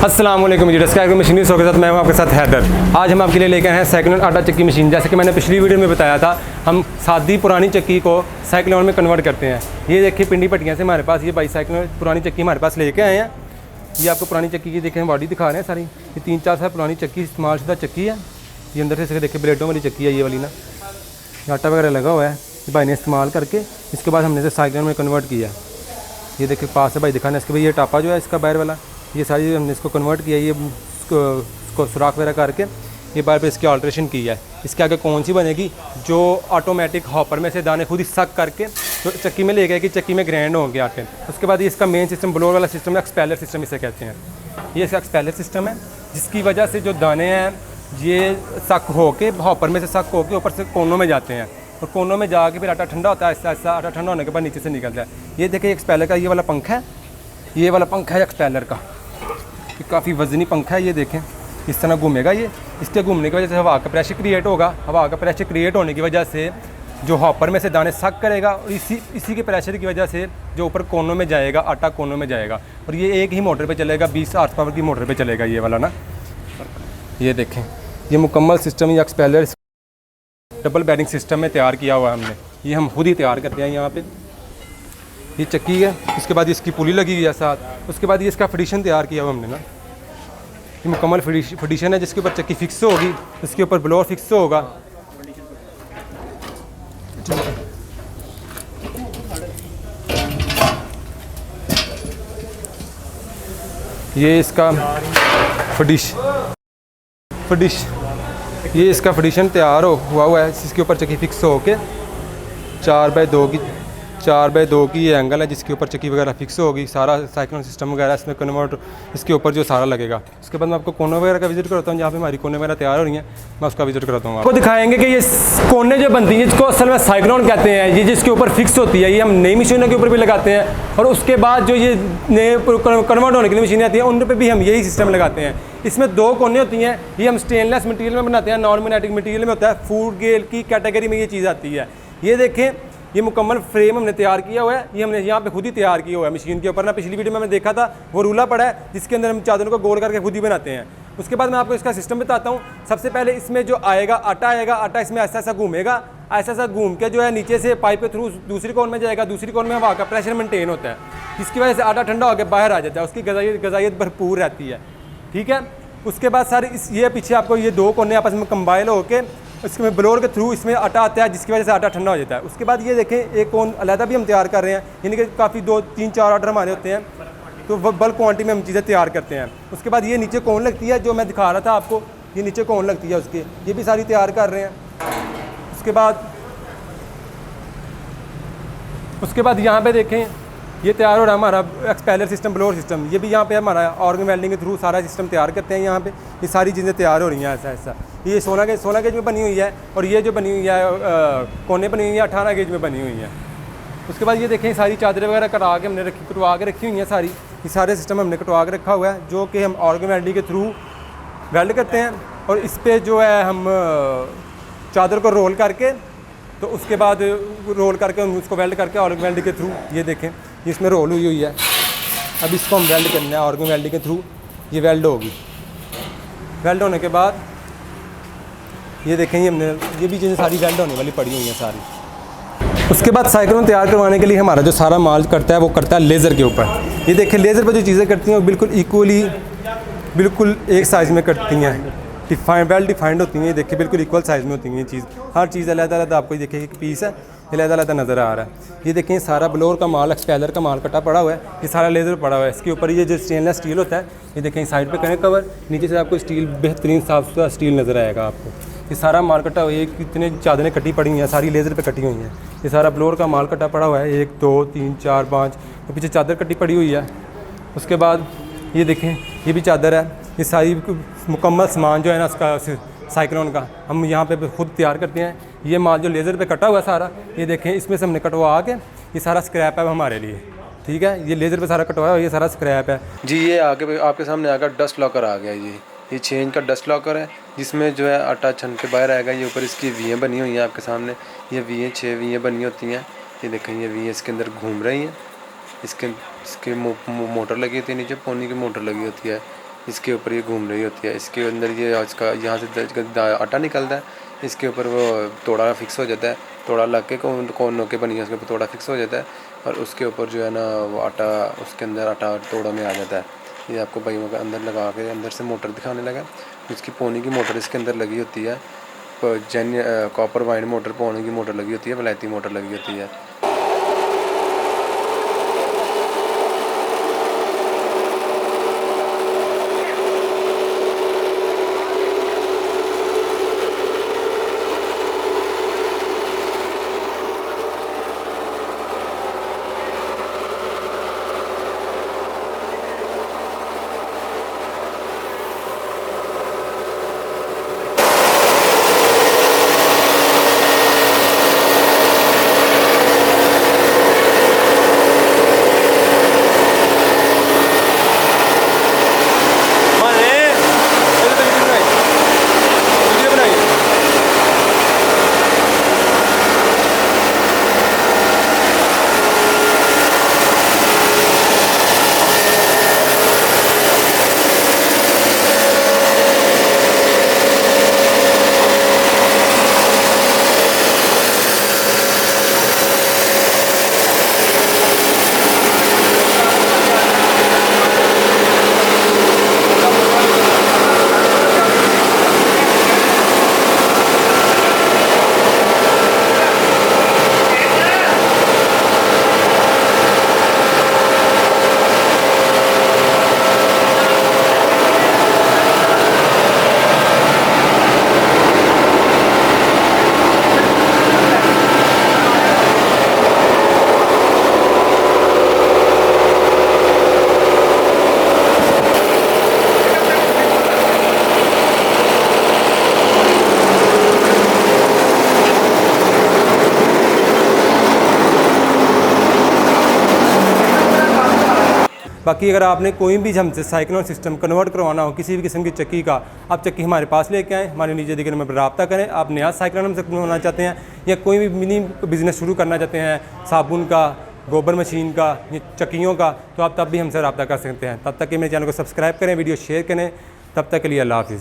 अस्सलाम वालेकुम जी, डेस्क मशीनी शो के साथ मैं हूं आपके साथ हैदर। आज हम आपके लिए लेकर आए हैं साइक्लोन आटा चक्की मशीन। जैसे कि मैंने पिछली वीडियो में बताया था, हम सादी पुरानी चक्की को साइक्लोन में कन्वर्ट करते हैं। ये देखिए पिंडी पट्टियाँ से हमारे पास ये बाई साइक्लोन पुरानी चक्की हमारे पास लेके आए हैं। ये आपको पुरानी चक्की की देखें बॉडी दिखा रहे हैं सारी। ये 3-4 साल पुरानी चक्की इस्तेमाल शुदा चक्की है। ये अंदर से देखिए ब्लेडों वाली चक्की है ये वाली ना, आटा वगैरह लगा हुआ है। ये भाई ने इस्तेमाल करके इसके बाद हमने इसे साइक्लोन में कन्वर्ट किया। ये देखिए पास से भाई दिखाना इसके भाई ये टापा जो है इसका बाहर वाला, ये सारी हमने इसको कन्वर्ट किया। ये इसको सुराख वगैरह करके ये बार पे इसकी ऑल्ट्रेशन की है। इसके आगे कौन सी बनेगी जो ऑटोमेटिक हॉपर में से दाने खुद ही सक करके तो चक्की में ले गए कि चक्की में ग्राइंड होंगे आटे। उसके बाद ये इसका मेन सिस्टम ब्लोर वाला सिस्टम है, एक्सपेलर सिस्टम इसे कहते हैं। ये इसका एक्सपेलर सिस्टम है जिसकी वजह से जो दाने हैं ये सक होके हॉपर में से सक होके ऊपर से कोनों में जाते हैं और कोनों में जाके फिर आटा ठंडा होता है। ऐसा ऐसा आटा ठंडा होने के बाद नीचे से निकलता है। ये देखिए एक्सपेलर का ये वाला पंखा है, ये वाला पंखा है एक्सपेलर का। ये काफ़ी वजनी पंखा है। ये देखें इस तरह घूमेगा। ये इसके घूमने की वजह से हवा का प्रेशर क्रिएट होगा। हवा का प्रेशर क्रिएट होने की वजह से जो हॉपर में से दाने सक करेगा और इसी के प्रेशर की वजह से जो ऊपर कोनों में जाएगा आटा कोनों में जाएगा। और ये एक ही मोटर पे चलेगा, 20 हॉर्स पावर की मोटर पे चलेगा ये वाला ना। ये देखें ये मुकम्मल सिस्टम ये एक्सपेलर डबल बैरिंग सिस्टम में तैयार किया हुआ है हमने। ये हम खुद ही तैयार करते हैं यहाँ पे। ये चक्की है, उसके बाद इसकी पुली लगी हुई है साथ। उसके बाद ये इसका फिटिशन तैयार किया हुआ हमने ना। ये मुकम्मल फिटिशन है जिसके ऊपर चक्की फिक्स होगी, इसके ऊपर ब्लोअर फिक्स होगा। ये इसका ये इसका फिटिशन तैयार हुआ है जिसके ऊपर चक्की फिक्स होके 4x2 की ये एंगल है जिसके ऊपर चक्की वगैरह फिक्स होगी। सारा साइक्लोन सिस्टम वगैरह इसमें कन्वर्ट इसके ऊपर जो सारा लगेगा। उसके बाद मैं आपको कोने वगैरह का विजिट करता हूँ जहाँ पे हमारी कोने वगैरह तैयार हो रही हैं, मैं उसका विजिट करता हूँ। आपको दिखाएंगे कि ये कोने जो बनती है जिसको असल में साइक्लोन कहते हैं, ये जिसके ऊपर फिक्स होती है, ये हम नई मशीनों के ऊपर भी लगाते हैं। और उसके बाद जो ये नए कन्वर्ट होने के लिए मशीनें आती हैं उन पर भी हम यही सिस्टम लगाते हैं। इसमें 2 कोने होती हैं। ये हम स्टेनलेस मटेरियल में बनाते हैं, नॉन मैग्नेटिक मटेरियल में होता है। फूड ग्रेड की कैटेगरी में ये चीज़ आती है। ये देखें ये मुकम्मल फ्रेम हमने तैयार किया हुआ है। ये हमने यहाँ पे खुद ही तैयार किया हुआ है मशीन के ऊपर ना। पिछली वीडियो में मैंने देखा था वो रूला पड़ा है जिसके अंदर हम चादरों को गोल करके खुद ही बनाते हैं। उसके बाद मैं आपको इसका सिस्टम बताता हूँ। सबसे पहले इसमें जो आएगा आटा इसमें ऐसा ऐसा घूमेगा। ऐसा घूम के जो है नीचे से पाइप के थ्रू दूसरी कोन में जाएगा। दूसरी कोन में हवा का प्रेशर मेंटेन होता है जिसकी वजह से आटा ठंडा होकर बाहर आ जाता है। उसकी गजाइत भरपूर रहती है। ठीक है। उसके बाद सारी ये पीछे आपको ये 2 कोने आपस में कंबाइन होकर इसमें ब्लोअर के थ्रू इसमें आटा आता है जिसकी वजह से आटा ठंडा हो जाता है। उसके बाद ये देखें एक कोन अलहदा भी हम तैयार कर रहे हैं, यानी कि काफ़ी 2-3-4 ऑर्डर हमारे होते हैं तो बल्क क्वांटिटी में हम चीज़ें तैयार करते हैं। उसके बाद ये नीचे कोन लगती है जो मैं दिखा रहा था आपको, ये नीचे कोन लगती है उसके, ये भी सारी तैयार कर रहे हैं। उसके बाद यहाँ पे देखें ये तैयार हो रहा है हमारा एक्सपेलर सिस्टम ब्लोअर सिस्टम। ये भी यहाँ पे हमारा ऑर्गन वेल्डिंग के थ्रू सारा सिस्टम तैयार करते हैं। यहाँ पे ये सारी चीज़ें तैयार हो रही हैं ऐसा। ये 16 गेज में बनी हुई है और ये जो बनी हुई है कोने बनी हुई है 18 गेज में बनी हुई है। उसके बाद ये देखें सारी चादरें वगैरह कटवा के हमने कटवा के रखी हुई हैं सारी। ये सारे सिस्टम हमने कटवा के रखा हुआ है जो कि हम ऑर्गन वेल्डिंग के थ्रू वेल्ड करते हैं। और इस पर जो है हम चादर को रोल करके तो उसके बाद रोल करके हम उसको वेल्ड करके ऑर्गन वेल्डिंग के थ्रू ये देखें इसमें रोल हुई है। अब इसको हम वेल्ड करना है ऑर्गन वेल्डिंग के थ्रू। ये वेल्ड होगी। वेल्ड होने के बाद ये देखें ये भी चीज़ें सारी वेल्ड होने वाली पड़ी हुई हैं सारी। उसके बाद साइक्लोन तैयार करवाने के लिए हमारा जो सारा माल करता है वो करता है लेज़र के ऊपर। ये देखें लेज़र पर जो चीज़ें करती हैं वो बिल्कुल इक्वली बिल्कुल एक साइज़ में करती हैं, वेल डिफाइंड होती हैं। ये देखिए बिल्कुल इक्वल साइज़ में होती हैं ये चीज़। हर चीज़ अलग-अलग आपको देखिए एक पीस है ये अलग-अलग नज़र आ रहा है। ये देखें सारा ब्लोअर का माल एक्सपेलर का माल कटा पड़ा हुआ है। ये सारा लेज़र पड़ा हुआ है। इसके ऊपर ये जो स्टेनलेस स्टील होता है ये देखें साइड पे करें कवर, नीचे से आपको स्टील बेहतरीन साफ सुथरा स्टील नज़र आएगा आपको। ये सारा माल कटा हुआ है। ये कितने चादरें कटी पड़ी हुई हैं सारी लेज़र पे कटी हुई हैं। ये सारा ब्लोअर का माल कटा पड़ा हुआ है 1 2 3 4 5 तो पीछे चादर कटी पड़ी हुई है। उसके बाद ये देखें ये भी चादर है। ये सारी मुकम्मल सामान जो है ना उसका साइक्लोन का हम यहाँ पे खुद तैयार करते हैं। ये माल जो लेज़र पे कटा हुआ है सारा ये देखें इसमें से हमने कटवा के ये सारा स्क्रैप है हमारे लिए। ठीक है। ये लेज़र पे सारा कटवाया हुआ ये सारा स्क्रैप है जी। ये आगे आपके सामने आकर डस्ट लॉकर आ गया। ये 6 इंच का डस्ट लॉकर है जिसमें जो है आटा छन के बाहर आएगा। ये ऊपर इसकी वीएं बनी हुई हैं आपके सामने। ये वीएं 6 वीएं बनी होती हैं। ये देखें ये वीएं इसके अंदर घूम रही हैं। इसके मोटर लगी होती है, नीचे पौनी की मोटर लगी होती है। इसके ऊपर ये घूम रही होती है। इसके अंदर ये इसका यहाँ से आटा निकलता है, इसके ऊपर वो तोड़ा फिक्स हो जाता है, तोड़ा लग के कौन नोके बनी है उसके ऊपर तोड़ा फिक्स हो जाता है और उसके ऊपर जो है ना वो आटा उसके अंदर आटा तोड़ों में आ जाता है। ये आपको भाइयों का अंदर लगा के अंदर से मोटर दिखाने लगा। इसकी पौनी की मोटर इसके अंदर लगी होती है, कॉपर वाइन मोटर पौनी की मोटर लगी होती है, वलैती मोटर लगी होती है। बाकी अगर आपने कोई भी हमसे साइक्लोन सिस्टम कन्वर्ट करवाना हो किसी भी किस्म की चक्की का, आप चक्की हमारे पास लेके आएँ, हमारे नीचे दिखे नंबर पर रब्ता करें। आप नया साइक्लोन हमसे बनवाना चाहते हैं या कोई भी मिनी बिज़नेस शुरू करना चाहते हैं, साबुन का, गोबर मशीन का या चक्कियों का, तो आप तब भी हमसे रब्ता कर सकते हैं। तब तक कि मेरे चैनल को सब्सक्राइब करें, वीडियो शेयर करें। तब तक के लिए अल्लाह हाफ़िज़।